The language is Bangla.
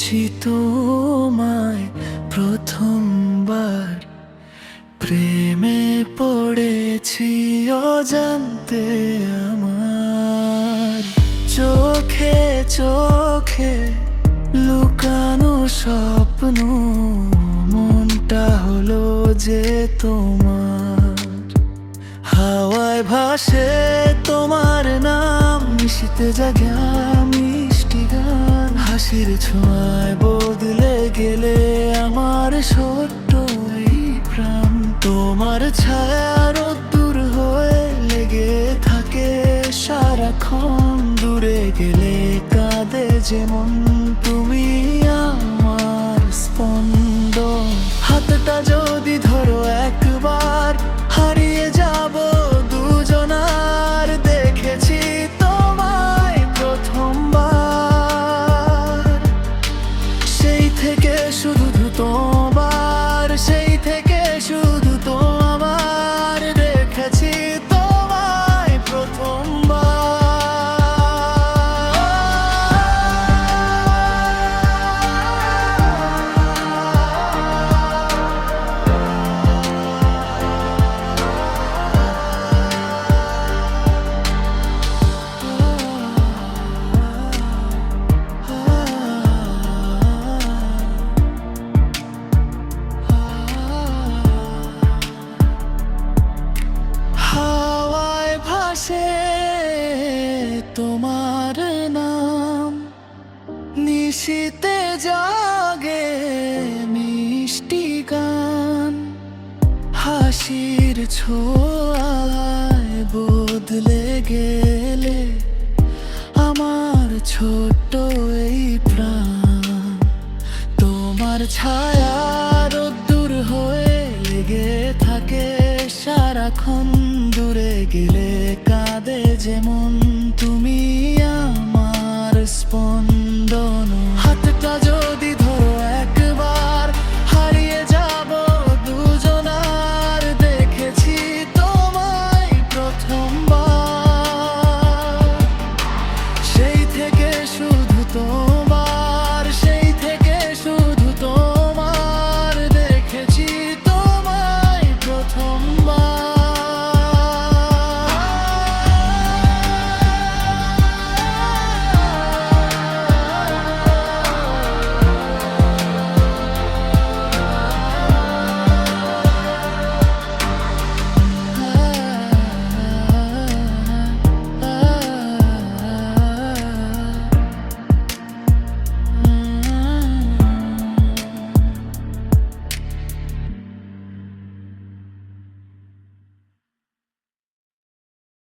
দেখেছি তোমায় প্রথমবার, প্রেমে পড়েছি অজান্তে আমার। চোখে চোখে লুকানো স্বপ্ন, মনটা হলো যে তোমার। হাওয়ায় ভাসে তোমার নাম, মিশিতে জাগে মিষ্টি গান। হাসির ছোঁয়ায় বদলে গেলে আমার ছোট্ট এই প্রাণ। তোমার ছায়া রোদ্দুর হয়ে লেগে থাকে সারাক্ষণ। দূরে গেলে কাঁদে যেমন তুমি আমার স্পন্দন। হাতটা যদি ধরো একবার, হারিয়ে যাব দুজনার। দেখেছি তোমায় প্রথমবার, সেই থেকে শুধু তোমার, সেই থেকে শুধু তোমার। দেখেছি তোমায় প্রথমবার। হাওয়ায় ভাসে তোমার নাম, নিশীতে জাগে মিষ্টি গান। হাসির ছোঁয়ায় বদলে গেলে আমার ছোট্ট এই প্রাণ। তোমার ছায়া রোদ্দুর হয়ে লেগে থাকে সারাক্ষণ। দূরে গেলে কাঁদে যেমন তুমি আমার স্পন্দন। হাতটা যদি ধরো একবার, হারিয়ে যাব দুজনার। দেখেছি তোমায় প্রথমবার, সেই থেকে শুধু তোমার, সেই থেকে শুধু তোমার। দেখেছি তোমায় প্রথমবার।